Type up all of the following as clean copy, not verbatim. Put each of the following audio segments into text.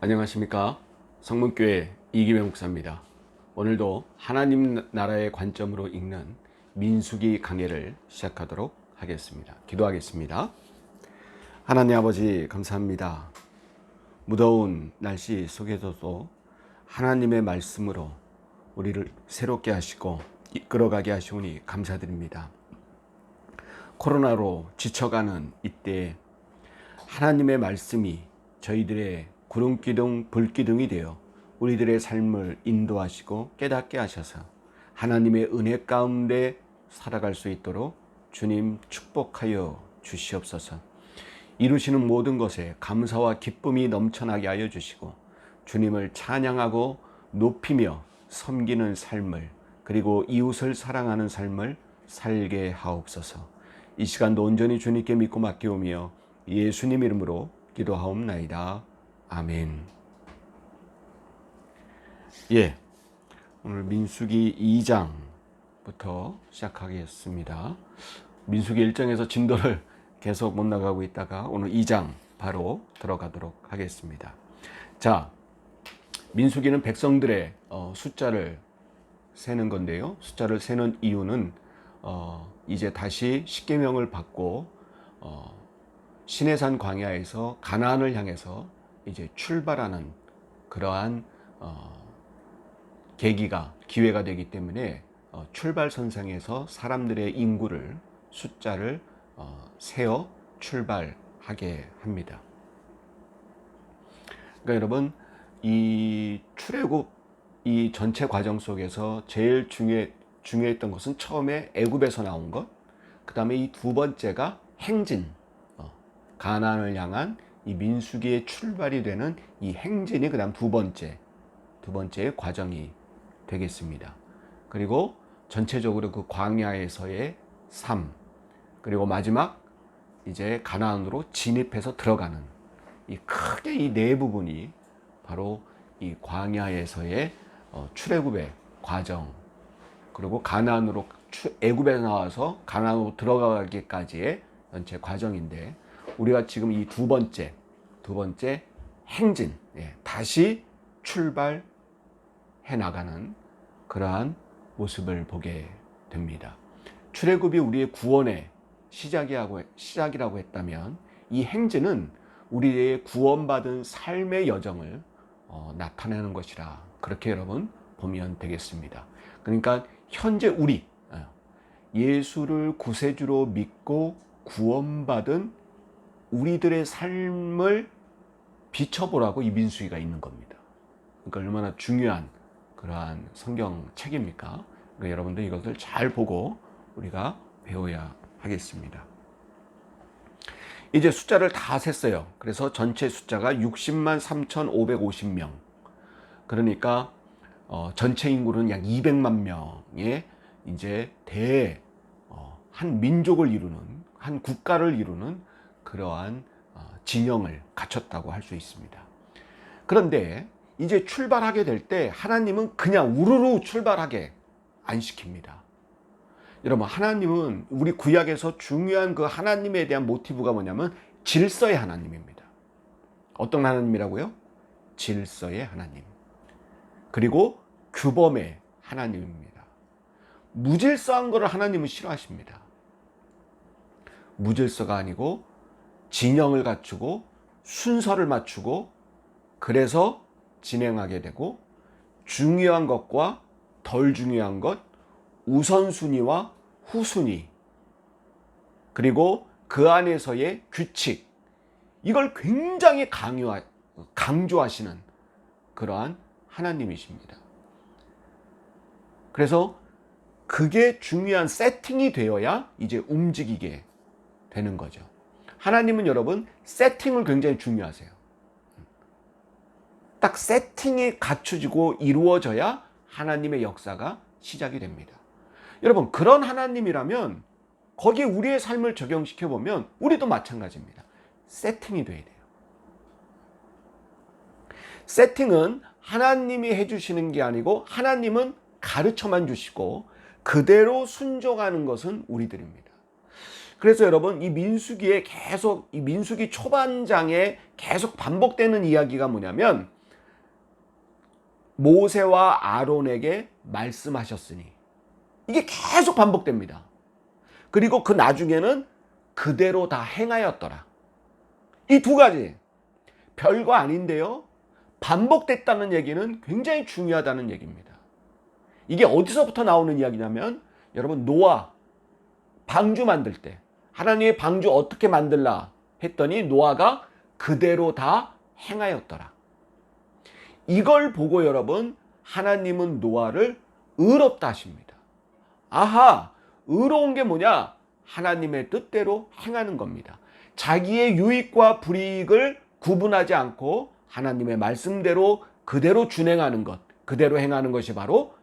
안녕하십니까. 성문교회 이기배 목사입니다. 오늘도 하나님 나라의 관점으로 읽는 민수기 강해를 시작하도록 하겠습니다. 기도하겠습니다. 하나님 아버지 감사합니다. 무더운 날씨 속에서도 하나님의 말씀으로 우리를 새롭게 하시고 이끌어가게 하시오니 감사드립니다. 코로나로 지쳐가는 이때에 하나님의 말씀이 저희들의 구름기둥, 불기둥이 되어 우리들의 삶을 인도하시고 깨닫게 하셔서 하나님의 은혜 가운데 살아갈 수 있도록 주님 축복하여 주시옵소서. 이루시는 모든 것에 감사와 기쁨이 넘쳐나게 하여 주시고 주님을 찬양하고 높이며 섬기는 삶을, 그리고 이웃을 사랑하는 삶을 살게 하옵소서. 이 시간도 온전히 주님께 믿고 맡기오며 예수님 이름으로 기도하옵나이다. 아멘. 오늘 민수기 2장부터 시작하겠습니다. 민수기 1장에서 진도를 계속 못 나가고 있다가 오늘 2장 바로 들어가도록 하겠습니다. 자, 민수기는 백성들의 숫자를 세는 건데요. 숫자를 세는 이유는 이제 다시 십계명을 받고 시내산 광야에서 가나안을 향해서 이제 출발하는 그러한 기회가 되기 때문에 출발선상에서 사람들의 인구를, 숫자를 세어 출발하게 합니다. 그러니까 여러분, 이 출애굽 이 전체 과정 속에서 제일 중요했던 것은 처음에 애굽에서 나온 것, 그 다음에 이 두 번째가 행진, 가나안을 향한 이 민수기의 출발이 되는 이 행진이 그 다음 두 번째의 과정이 되겠습니다. 그리고 전체적으로 그 광야에서의 삶, 그리고 마지막 이제 가나안으로 진입해서 들어가는 크게 이 네 부분이 바로 이 광야에서의 출애굽의 과정, 그리고 가나안으로 애굽에 나와서 가나안으로 들어가기까지의 전체 과정인데, 우리가 지금 이 두 번째 행진, 다시 출발해 나가는 그러한 모습을 보게 됩니다. 출애굽이 우리의 구원의 시작이라고 했다면, 이 행진은 우리의 구원받은 삶의 여정을 나타내는 것이라, 그렇게 여러분 보면 되겠습니다. 그러니까 현재 우리 예수를 구세주로 믿고 구원받은 우리들의 삶을 비춰보라고 이 민수기가 있는 겁니다. 그러니까 얼마나 중요한 그러한 성경 책입니까? 그러니까 여러분들 이것을 잘 보고 우리가 배워야 하겠습니다. 이제 숫자를 다 셌어요. 그래서 전체 숫자가 60만 3,550명. 그러니까 전체 인구는 약 200만 명의 이제 한 민족을 이루는, 한 국가를 이루는 그러한 진영을 갖췄다고 할 수 있습니다. 그런데 이제 출발하게 될 때 하나님은 그냥 우르르 출발하게 안 시킵니다. 여러분, 하나님은 우리 구약에서 중요한 그 하나님에 대한 모티브가 뭐냐면 질서의 하나님입니다. 어떤 하나님이라고요? 질서의 하나님. 그리고 규범의 하나님입니다. 무질서한 것을 하나님은 싫어하십니다. 무질서가 아니고 진영을 갖추고 순서를 맞추고, 그래서 진행하게 되고 중요한 것과 덜 중요한 것, 우선순위와 후순위, 그리고 그 안에서의 규칙, 이걸 굉장히 강조하시는 그러한 하나님이십니다. 그래서 그게 중요한 세팅이 되어야 이제 움직이게 되는 거죠. 하나님은 여러분 세팅을 굉장히 중요하세요. 딱 세팅이 갖춰지고 이루어져야 하나님의 역사가 시작이 됩니다. 여러분, 그런 하나님이라면 거기에 우리의 삶을 적용시켜보면 우리도 마찬가지입니다. 세팅이 돼야 돼요. 세팅은 하나님이 해주시는 게 아니고 하나님은 가르쳐만 주시고 그대로 순종하는 것은 우리들입니다. 그래서 여러분 이 민수기에 계속 이 민수기 초반장에 계속 반복되는 이야기가 뭐냐면 모세와 아론에게 말씀하셨으니 이게 계속 반복됩니다. 그리고 그 나중에는 그대로 다 행하였더라. 이 두 가지 별거 아닌데요. 반복됐다는 얘기는 굉장히 중요하다는 얘기입니다. 이게 어디서부터 나오는 이야기냐면 여러분 노아 방주 만들 때 하나님의 방주 어떻게 만들라 했더니 노아가 그대로 다 행하였더라. 이걸 보고 여러분 하나님은 노아를 의롭다 하십니다. 아하, 의로운 게 뭐냐? 하나님의 뜻대로 행하는 겁니다. 자기의 유익과 불이익을 구분하지 않고 하나님의 말씀대로 그대로 준행하는 것, 그대로 행하는 것이 바로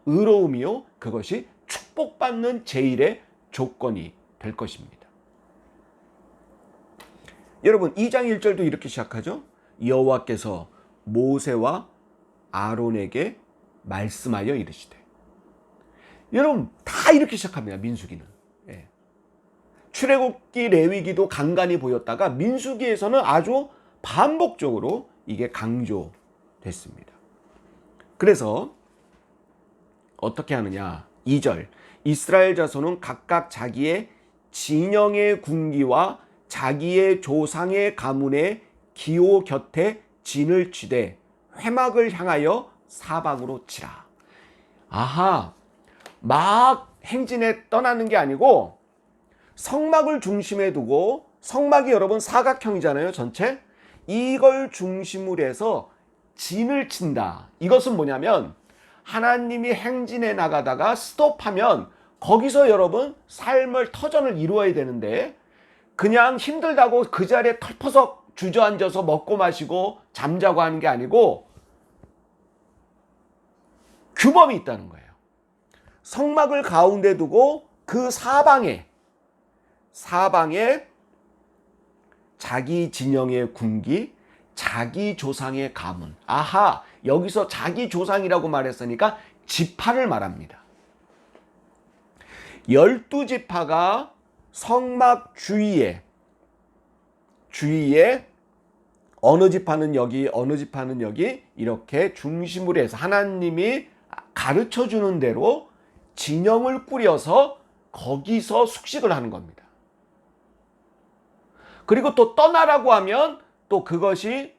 의로움이요. 그것이 축복받는 제일의 조건이 될 것입니다. 여러분 2장 1절도 이렇게 시작하죠. 여호와께서 모세와 아론에게 말씀하여 이르시되. 여러분 다 이렇게 시작합니다. 민수기는. 예. 출애굽기 레위기도 간간히 보였다가 민수기에서는 아주 반복적으로 이게 강조됐습니다. 그래서 어떻게 하느냐. 2절 이스라엘 자손은 각각 자기의 진영의 군기와 자기의 조상의 가문의 기호 곁에 진을 치되 회막을 향하여 사방으로 치라. 아하, 막 행진에 떠나는 게 아니고 성막을 중심에 두고, 성막이 여러분 사각형이잖아요, 전체. 이걸 중심으로 해서 진을 친다. 이것은 뭐냐면 하나님이 행진에 나가다가 스톱하면 거기서 여러분 삶을 터전을 이루어야 되는데 그냥 힘들다고 그 자리에 털퍼석 주저앉아서 먹고 마시고 잠자고 하는 게 아니고 규범이 있다는 거예요. 성막을 가운데 두고 그 사방에 자기 진영의 군기, 자기 조상의 가문. 아하, 여기서 자기 조상이라고 말했으니까 지파를 말합니다. 12지파가 성막 주위에 어느 지파는 여기, 어느 지파는 여기 이렇게 중심으로 해서 하나님이 가르쳐주는 대로 진영을 꾸려서 거기서 숙식을 하는 겁니다. 그리고 또 떠나라고 하면 또 그것이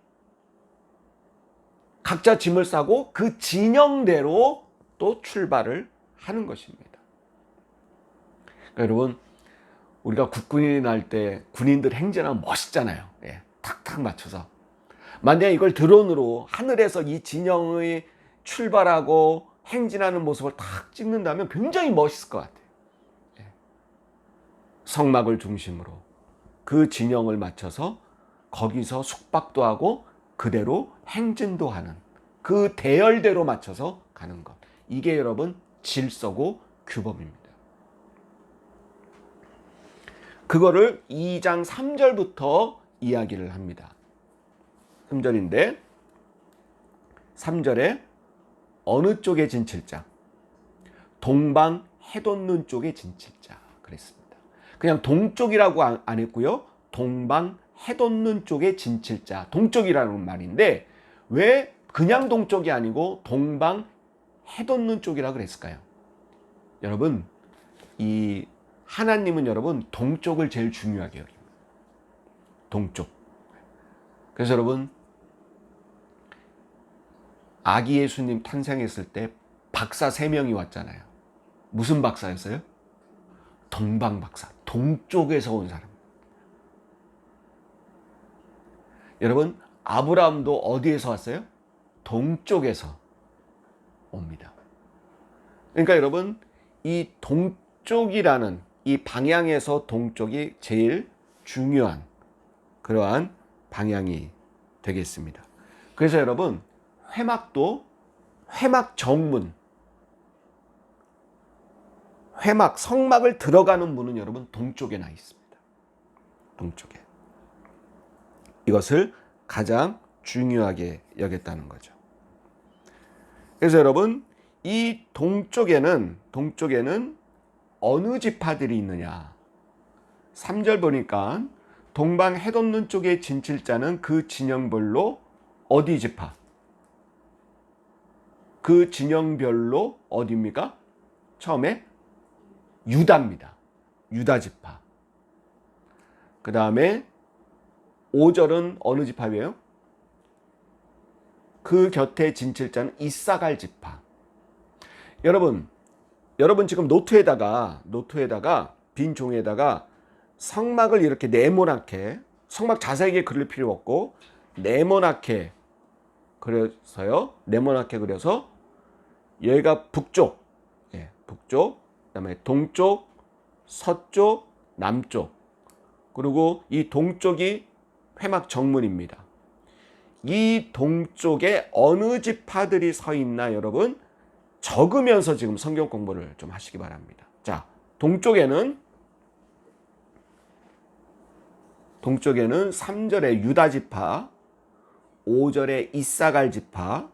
각자 짐을 싸고 그 진영대로 또 출발을 하는 것입니다. 그러니까 여러분 우리가 국군이 날 때 군인들 행진하면 멋있잖아요. 예, 탁탁 맞춰서. 만약에 이걸 드론으로 하늘에서 이 진영의 출발하고 행진하는 모습을 탁 찍는다면 굉장히 멋있을 것 같아요. 예. 성막을 중심으로 그 진영을 맞춰서 거기서 숙박도 하고 그대로 행진도 하는 그 대열대로 맞춰서 가는 것. 이게 여러분 질서고 규범입니다. 그거를 2장 3절부터 이야기를 합니다. 3절인데 3절에 어느 쪽에 진칠자? 동방 해돋는 쪽에 진칠자 그랬습니다. 그냥 동쪽이라고 안 했고요. 동방 해돋는 쪽에 진칠자. 동쪽이라는 말인데 왜 그냥 동쪽이 아니고 동방 해돋는 쪽이라 그랬을까요? 여러분 이 하나님은 여러분 동쪽을 제일 중요하게 여깁니다. 동쪽. 그래서 여러분 아기 예수님 탄생했을 때 박사 3명이 왔잖아요. 무슨 박사였어요? 동방 박사. 동쪽에서 온 사람. 여러분 아브라함도 어디에서 왔어요? 동쪽에서 옵니다. 그러니까 여러분 이 동쪽이라는 이 방향에서 동쪽이 제일 중요한 그러한 방향이 되겠습니다. 그래서 여러분 회막도 회막 정문, 회막 성막을 들어가는 문은 여러분 동쪽에 나 있습니다. 동쪽에. 이것을 가장 중요하게 여겼다는 거죠. 그래서 여러분 이 동쪽에는 어느 지파들이 있느냐? 3절 보니까 동방 해돋는 쪽에 진칠자는 그 진영별로 어디 지파? 그 진영별로 어디입니까? 처음에 유다입니다. 유다 지파. 그 다음에 5절은 어느 지파예요? 그 곁에 진칠자는 이사갈 지파. 여러분 지금 노트에다가 빈 종이에다가 성막을 이렇게 네모나게, 성막 자세하게 그릴 필요 없고 네모나게 그려서요. 네모나게 그려서 여기가 북쪽, 북쪽, 그다음에 동쪽, 서쪽, 남쪽, 그리고 이 동쪽이 회막 정문입니다. 이 동쪽에 어느 지파들이 서 있나 여러분 적으면서 지금 성경 공부를 좀 하시기 바랍니다. 자, 동쪽에는 3절에 유다 지파, 5절에 이사갈 지파,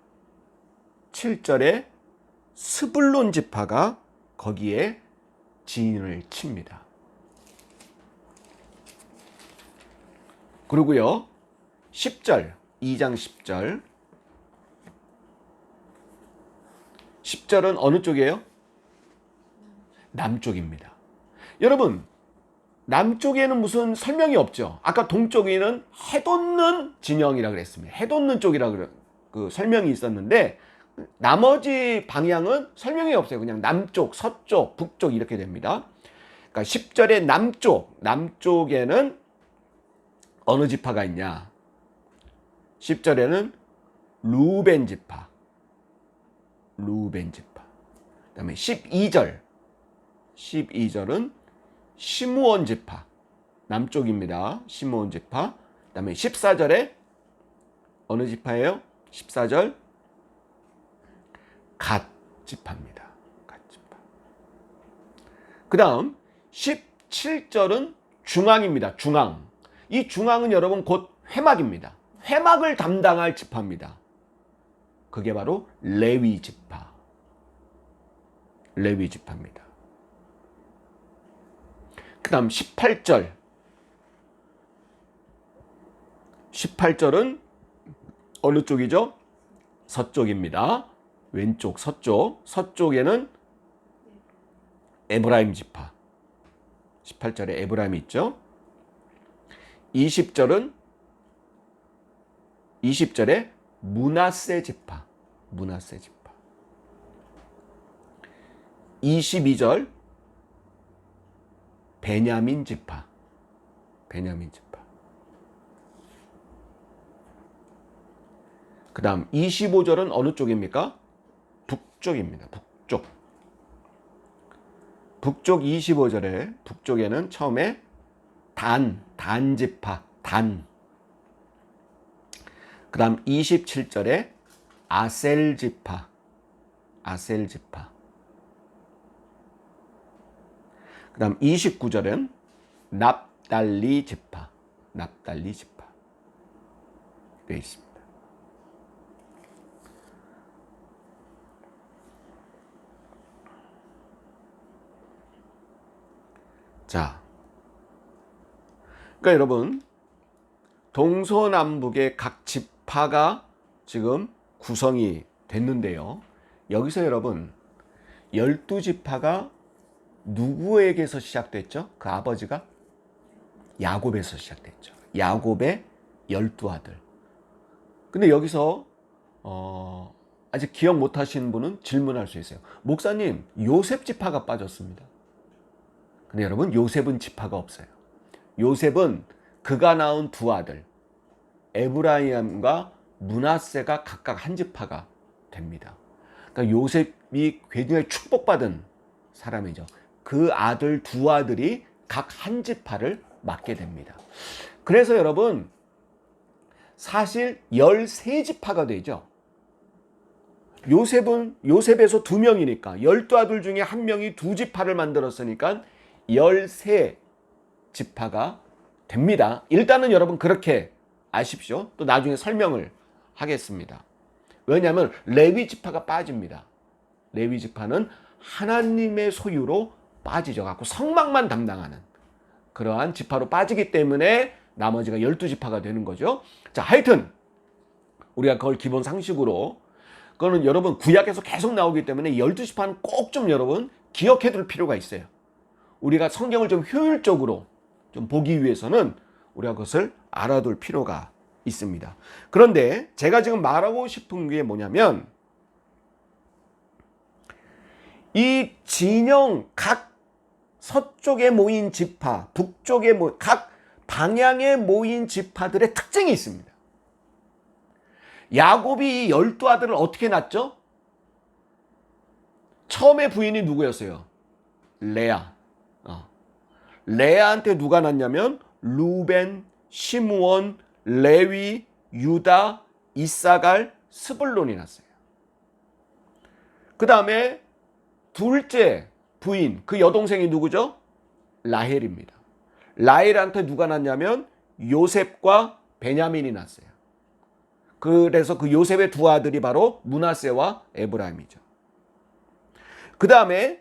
7절에 스불론 지파가 거기에 진을 칩니다. 그리고요 10절, 2장 10절 10절은 어느 쪽이에요? 남쪽입니다. 여러분 남쪽에는 무슨 설명이 없죠. 아까 동쪽에는 해돋는 진영이라고 그랬습니다. 해돋는 쪽이라고 그 설명이 있었는데 나머지 방향은 설명이 없어요. 그냥 남쪽, 서쪽, 북쪽 이렇게 됩니다. 그러니까 10절의 남쪽에는 어느 지파가 있냐? 10절에는 루벤 지파. 그다음에 12절은 시므온 지파. 남쪽입니다. 시므온 지파. 그다음에 14절에 어느 지파예요? 14절 갓 지파입니다. 갓 지파. 그다음 17절은 중앙입니다. 중앙. 이 중앙은 여러분 곧 회막입니다. 회막을 담당할 지파입니다. 그게 바로 레위 지파. 레위 지파입니다. 그 다음 18절은 어느 쪽이죠? 서쪽입니다. 왼쪽 서쪽. 서쪽에는 에브라임 지파. 18절에 에브라임이 있죠. 20절에 므낫세 지파. 22절 베냐민 지파. 그 다음 25절은 어느 쪽입니까? 북쪽입니다. 북쪽 25절에 북쪽에는 처음에 단 지파. 그 다음 27절에 아셀 지파. 그 다음 29절은 납달리 지파. 되어 있습니다. 자, 그러니까 여러분 동서남북의 각 지파가 지금 구성이 됐는데요. 여기서 여러분 12지파가 누구에게서 시작됐죠? 그 아버지가 야곱에서 시작됐죠. 야곱의 12아들. 근데 여기서 아직 기억 못하시는 분은 질문할 수 있어요. 목사님, 요셉 지파가 빠졌습니다. 근데 여러분 요셉은 지파가 없어요. 요셉은 그가 낳은 두 아들 에브라임과 므낫세가 각각 한 지파가 됩니다. 그러니까 요셉이 굉장히 축복받은 사람이죠. 그 아들 두 아들이 각 한 지파를 맡게 됩니다. 그래서 여러분 사실 13지파가 되죠. 요셉에서 2명이니까 12아들 중에 1명이 2지파를 만들었으니까 13지파가 됩니다. 일단은 여러분 그렇게 아십시오. 또 나중에 설명을 하겠습니다. 왜냐하면 레위 지파가 빠집니다. 레위 지파는 하나님의 소유로 빠지죠. 갖고 성막만 담당하는 그러한 지파로 빠지기 때문에 나머지가 12지파가 되는 거죠. 자, 하여튼 우리가 그걸 기본 상식으로, 그거는 여러분 구약에서 계속 나오기 때문에 12지파는 꼭 좀 여러분 기억해 둘 필요가 있어요. 우리가 성경을 좀 효율적으로 좀 보기 위해서는 우리가 그것을 알아둘 필요가 있습니다. 그런데 제가 지금 말하고 싶은 게 뭐냐면, 이 진영 각 서쪽에 모인 지파, 북쪽에 각 방향에 모인 지파들의 특징이 있습니다. 야곱이 이 12아들을 어떻게 낳았죠? 처음에 부인이 누구였어요? 레아. 레아한테 누가 낳냐면 루벤, 시므온, 레위, 유다, 이사갈, 스불론이 낳았어요. 그 다음에 둘째 부인, 그 여동생이 누구죠? 라헬입니다. 라헬한테 누가 낳냐면 요셉과 베냐민이 낳았어요. 그래서 그 요셉의 두 아들이 바로 므낫세와 에브라임이죠. 그 다음에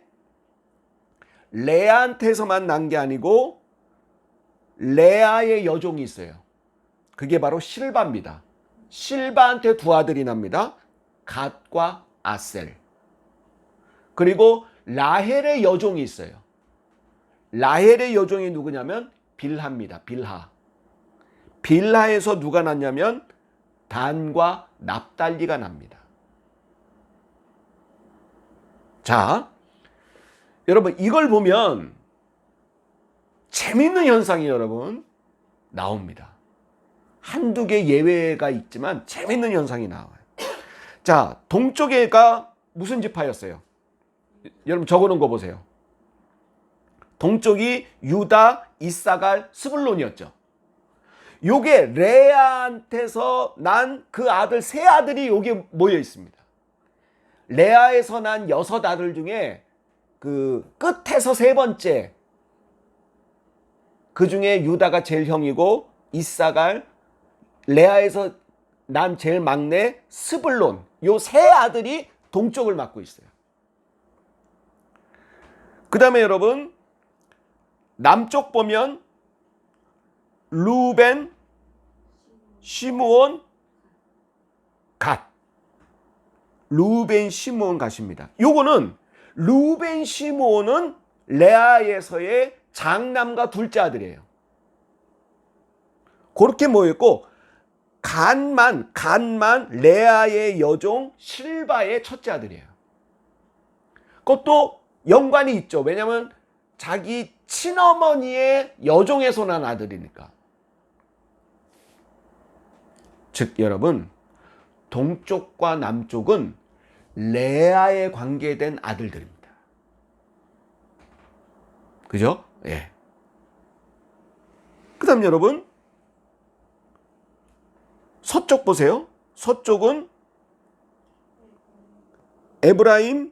레아한테서만 난 게 아니고 레아의 여종이 있어요. 그게 바로 실바입니다. 실바한테 두 아들이 납니다. 갓과 아셀. 그리고 라헬의 여종이 있어요. 라헬의 여종이 누구냐면 빌하입니다. 빌하. 빌하에서 누가 났냐면 단과 납달리가 납니다. 자, 여러분 이걸 보면 재밌는 현상이 여러분 나옵니다. 한두 개 예외가 있지만 재밌는 현상이 나와요. 자, 동쪽에가 무슨 지파였어요? 여러분 적어놓은 거 보세요. 동쪽이 유다, 이사갈, 스불론이었죠. 요게 레아한테서 난 그 아들 세 아들이 여기 모여 있습니다. 레아에서 난 6아들 중에 그 끝에서 세 번째, 그 중에 유다가 제일 형이고 이사갈, 레아에서 난 제일 막내 스불론, 요 세 아들이 동쪽을 맡고 있어요. 그 다음에 여러분 남쪽 보면 루벤, 시므온, 갓. 루벤, 시므온, 갓입니다. 요거는 루벤, 시므온은 레아에서의 장남과 둘째 아들이에요. 그렇게 모였고 갓만 레아의 여종 실바의 첫째 아들이에요. 그것도 연관이 있죠. 왜냐하면 자기 친어머니의 여종에서 난 아들이니까. 즉 여러분 동쪽과 남쪽은 레아에 관계된 아들들입니다. 그죠? 예. 그 다음 여러분 서쪽 보세요. 서쪽은 에브라임,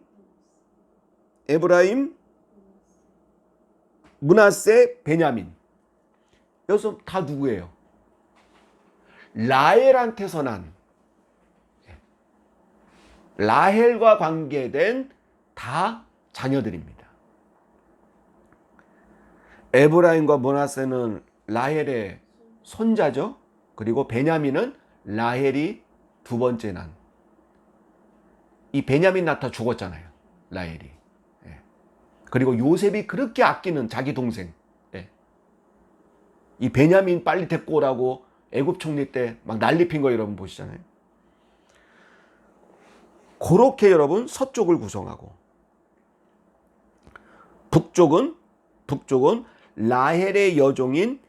므낫세, 베냐민. 여기서 다 누구예요? 라헬한테서 난, 라헬과 관계된 다 자녀들입니다. 에브라임과 므낫세는 라헬의 손자죠. 그리고 베냐민은 라헬이 두 번째 난. 이 베냐민 낳다 죽었잖아요. 라헬이. 그리고 요셉이 그렇게 아끼는 자기 동생. 이 베냐민 빨리 데리고 오라고 애굽 총리 때 막 난리 핀 거 여러분 보시잖아요. 그렇게 여러분 서쪽을 구성하고 북쪽은 라헬의 여종인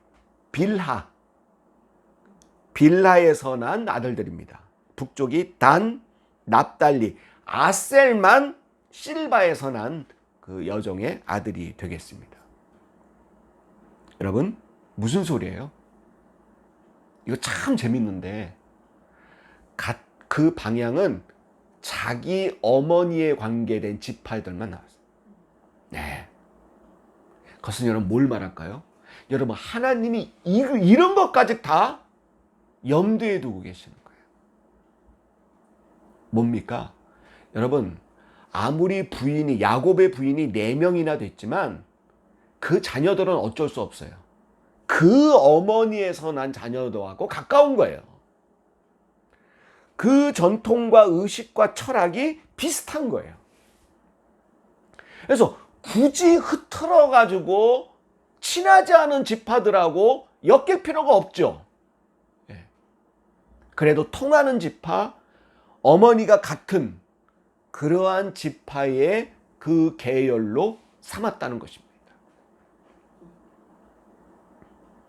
빌하에서 난 아들들입니다. 북쪽이 단, 납달리, 아셀만 실바에서 난 그 여종의 아들이 되겠습니다. 여러분 무슨 소리예요? 이거 참 재밌는데 그 방향은 자기 어머니에 관계된 지파들만 나왔어요. 네. 그것은 여러분 뭘 말할까요? 여러분 하나님이 이런 것까지 다 염두에 두고 계시는 거예요. 뭡니까? 여러분 아무리 야곱의 부인이 4명이나 됐지만 그 자녀들은 어쩔 수 없어요. 그 어머니에서 난 자녀들하고 가까운 거예요. 그 전통과 의식과 철학이 비슷한 거예요. 그래서 굳이 흐트러 가지고 친하지 않은 지파들하고 엮일 필요가 없죠. 그래도 통하는 지파, 어머니가 같은 그러한 지파의 그 계열로 삼았다는 것입니다.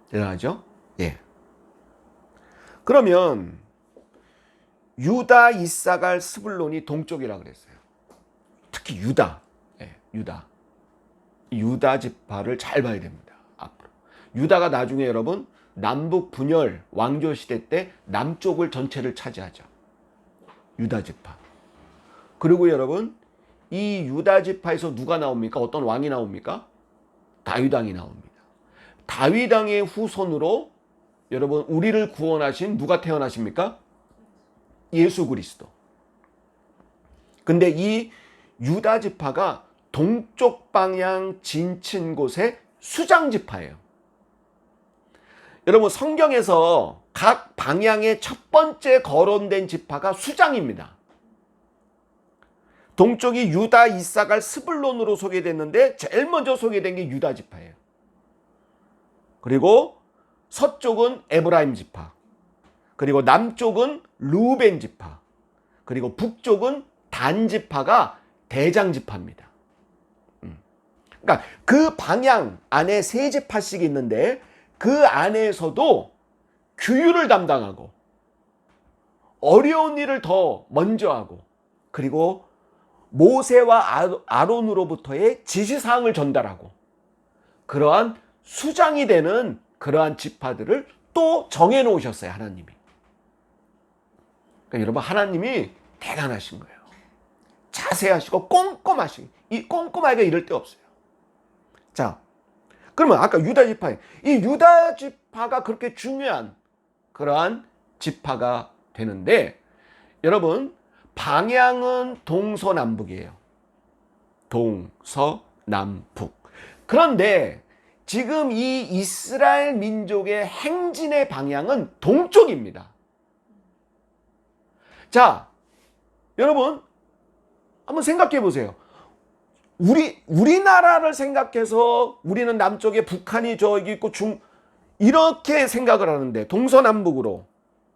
대단하죠? 예. 그러면 유다, 이사갈, 스불론이 동쪽이라 그랬어요. 특히 유다. 예, 유다 지파를 잘 봐야 됩니다. 앞으로. 유다가 나중에 여러분 남북 분열 왕조 시대 때 남쪽을 전체를 차지하죠. 유다 지파. 그리고 여러분 이 유다 지파에서 누가 나옵니까? 어떤 왕이 나옵니까? 다윗 왕이 나옵니다. 다윗 왕의 후손으로 여러분 우리를 구원하신 누가 태어나십니까? 예수 그리스도. 근데 이 유다 지파가 동쪽 방향 진친 곳의 수장 지파예요. 여러분 성경에서 각 방향의 첫 번째 거론된 지파가 수장입니다. 동쪽이 유다, 이사갈, 스불론으로 소개됐는데 제일 먼저 소개된 게 유다 지파예요. 그리고 서쪽은 에브라임 지파, 그리고 남쪽은 루벤 지파, 그리고 북쪽은 단 지파가 대장 지파입니다. 그러니까 그 방향 안에 세 지파씩 있는데 그 안에서도 규율을 담당하고 어려운 일을 더 먼저 하고 그리고 모세와 아론으로부터의 지시사항을 전달하고 그러한 수장이 되는 그러한 지파들을 또 정해 놓으셨어요, 하나님이. 그러니까 여러분 하나님이 대단하신 거예요. 자세하시고 꼼꼼하시고 이 꼼꼼하게 이럴 데 없어요. 자, 그러면 아까 유다 지파에 이 유다 지파가 그렇게 중요한 그러한 지파가 되는데 여러분 방향은 동서남북이에요. 동서남북. 그런데 지금 이 이스라엘 민족의 행진의 방향은 동쪽입니다. 자, 여러분 한번 생각해 보세요. 우리나라를 생각해서 우리는 남쪽에 북한이 저기 있고 이렇게 생각을 하는데 동서남북으로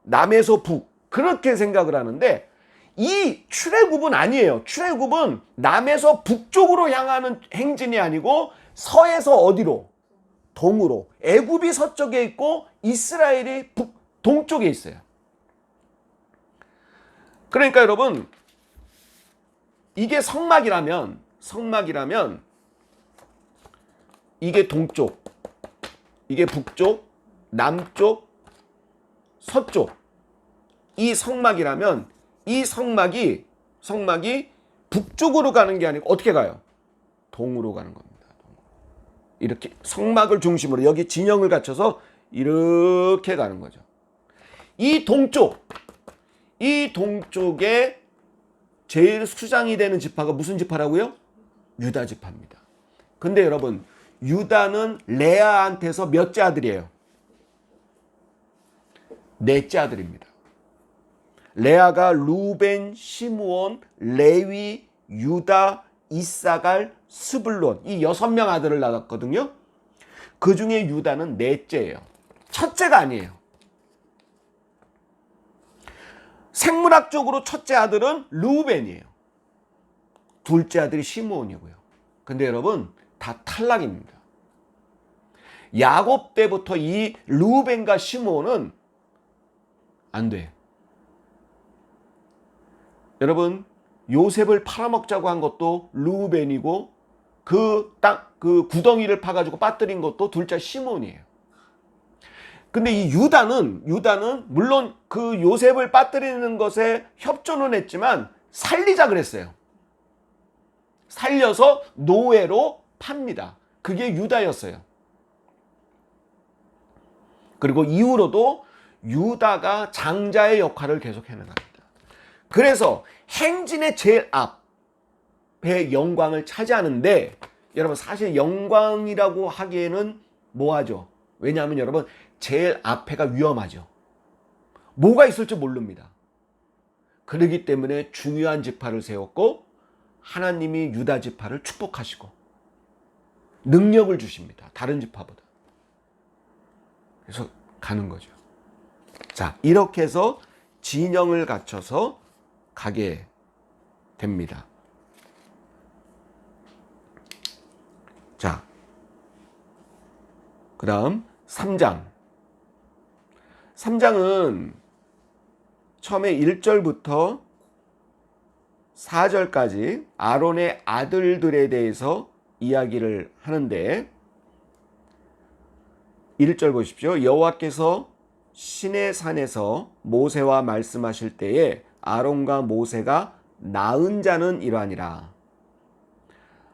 남에서 북 그렇게 생각을 하는데 이 출애굽은 아니에요. 출애굽은 남에서 북쪽으로 향하는 행진이 아니고 서에서 어디로? 동으로. 애굽이 서쪽에 있고 이스라엘이 동쪽에 있어요. 그러니까 여러분 이게 성막이라면 이게 동쪽, 이게 북쪽, 남쪽, 서쪽 이 성막이라면 이 성막이 북쪽으로 가는 게 아니고 어떻게 가요? 동으로 가는 겁니다. 이렇게 성막을 중심으로 여기 진영을 갖춰서 이렇게 가는 거죠. 이 동쪽에 제일 수장이 되는 지파가 무슨 지파라고요? 유다 지파입니다. 근데 여러분 유다는 레아한테서 몇째 아들이에요? 넷째 아들입니다. 레아가 루벤, 시므온, 레위, 유다, 이사갈, 스불론 이 6명 아들을 낳았거든요. 그 중에 유다는 넷째예요. 첫째가 아니에요. 생물학적으로 첫째 아들은 루벤이에요. 둘째 아들이 시므온이고요. 근데 여러분 다 탈락입니다. 야곱 때부터 이 루벤과 시므온은 안 돼요. 여러분 요셉을 팔아먹자고 한 것도 루벤이고 그 구덩이를 파가지고 빠뜨린 것도 둘째 시므온이에요. 근데 이 유다는 물론 그 요셉을 빠뜨리는 것에 협조는 했지만 살리자 그랬어요. 살려서 노예로 팝니다. 그게 유다였어요. 그리고 이후로도 유다가 장자의 역할을 계속 해나갑니다. 그래서 행진의 제일 앞에 영광을 차지하는데 여러분 사실 영광이라고 하기에는 뭐하죠? 왜냐하면 여러분 제일 앞에가 위험하죠. 뭐가 있을지 모릅니다. 그러기 때문에 중요한 지파를 세웠고 하나님이 유다 지파를 축복하시고 능력을 주십니다. 다른 지파보다. 그래서 가는 거죠. 자, 이렇게 해서 진영을 갖춰서 가게 됩니다. 자, 그 다음 3장. 3장은 처음에 1절부터 4절까지 아론의 아들들에 대해서 이야기를 하는데 1절 보십시오. 여호와께서 시내 산에서 모세와 말씀하실 때에 아론과 모세가 낳은 자는 이러하니라.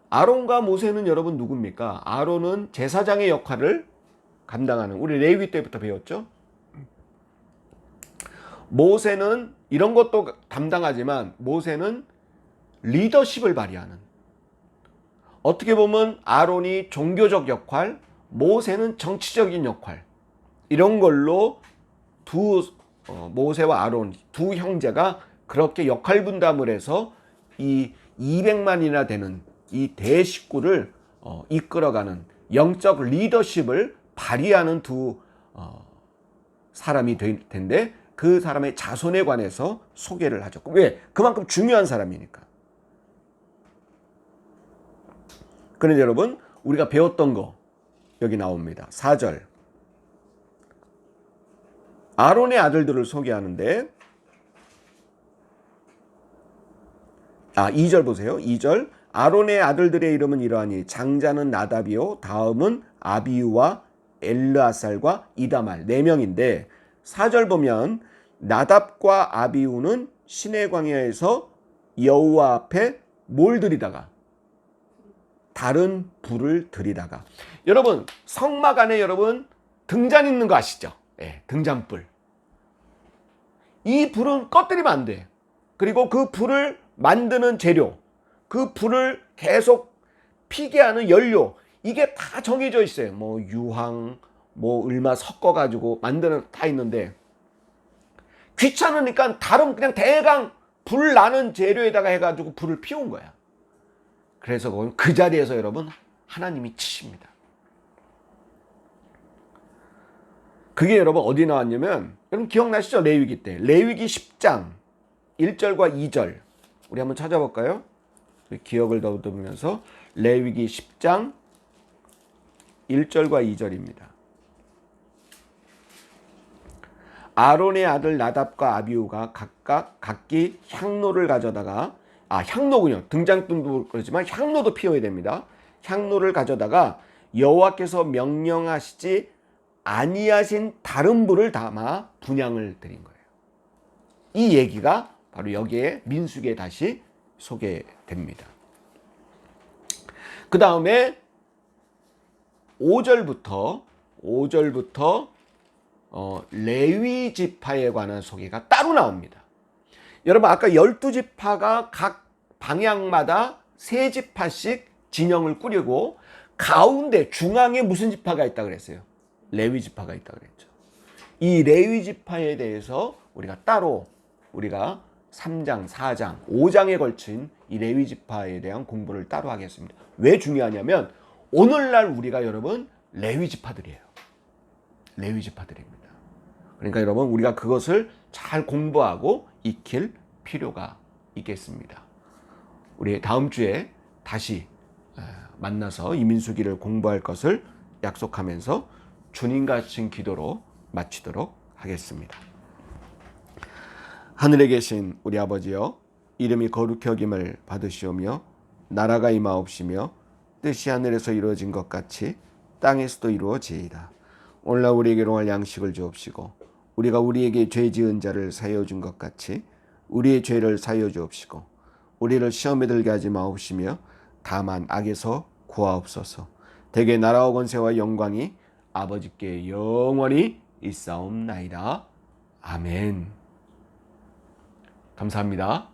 아론과 모세는 여러분 누굽니까? 아론은 제사장의 역할을 감당하는, 우리 레위 때부터 배웠죠? 모세는 이런 것도 담당하지만 모세는 리더십을 발휘하는, 어떻게 보면 아론이 종교적 역할, 모세는 정치적인 역할, 이런 걸로 모세와 아론 두 형제가 그렇게 역할 분담을 해서 이 200만이나 되는 이 대식구를 이끌어가는 영적 리더십을 발휘하는 두 사람이 될 텐데, 그 사람의 자손에 관해서 소개를 하죠. 왜? 그만큼 중요한 사람이니까. 그런데 여러분, 우리가 배웠던 거 여기 나옵니다. 4절. 아론의 아들들을 소개하는데 2절 보세요. 2절. 아론의 아들들의 이름은 이러하니 장자는 나답이요, 다음은 아비우와 엘르아살과 이다말, 4명인데 4절 보면 나답과 아비우는 시내 광야에서 여호와 앞에 뭘 드리다가? 다른 불을 드리다가. 여러분 성막 안에 여러분 등잔 있는 거 아시죠? 네, 등잔불. 이 불은 꺼뜨리면 안 돼. 그리고 그 불을 만드는 재료, 그 불을 계속 피게 하는 연료, 이게 다 정해져 있어요. 뭐 유황, 뭐 얼마 섞어가지고 만드는 다 있는데, 귀찮으니까 다른 그냥 대강 불 나는 재료에다가 해가지고 불을 피운 거야. 그래서 그 자리에서 여러분 하나님이 치십니다. 그게 여러분 어디 나왔냐면, 여러분 기억나시죠? 레위기 때. 레위기 10장 1절과 2절 우리 한번 찾아볼까요? 기억을 더듬으면서 레위기 10장 1절과 2절입니다. 아론의 아들 나답과 아비우가 각각 각기 향로를 가져다가, 향로군요. 등잔불도 그렇지만 향로도 피워야 됩니다. 향로를 가져다가 여호와께서 명령하시지 아니하신 다른 불을 담아 분향을 드린 거예요. 이 얘기가 바로 여기에 민수기에 다시 소개됩니다. 그 다음에 5절부터 레위 지파에 관한 소개가 따로 나옵니다. 여러분 아까 12지파가 각 방향마다 3지파씩 진영을 꾸리고 가운데 중앙에 무슨 지파가 있다 그랬어요? 레위 지파가 있다 그랬죠. 이 레위 지파에 대해서 우리가 따로 3장, 4장, 5장에 걸친 이 레위 지파에 대한 공부를 따로 하겠습니다. 왜 중요하냐면 오늘날 우리가 여러분 레위 지파들이에요. 레위 지파들입니다. 그러니까 여러분 우리가 그것을 잘 공부하고 익힐 필요가 있겠습니다. 우리 다음 주에 다시 만나서 이 민수기를 공부할 것을 약속하면서 주님 같은 기도로 마치도록 하겠습니다. 하늘에 계신 우리 아버지여, 이름이 거룩히 여김을 받으시오며 나라가 임하옵시며 뜻이 하늘에서 이루어진 것 같이 땅에서도 이루어지이다. 오늘날 우리에게 일용할 양식을 주옵시고 우리가 우리에게 죄 지은 자를 사하여 준 것 같이 우리의 죄를 사하여 주옵시고 우리를 시험에 들게 하지 마옵시며 다만 악에서 구하옵소서. 대개 나라와 권세와 영광이 아버지께 영원히 있사옵나이다. 아멘. 감사합니다.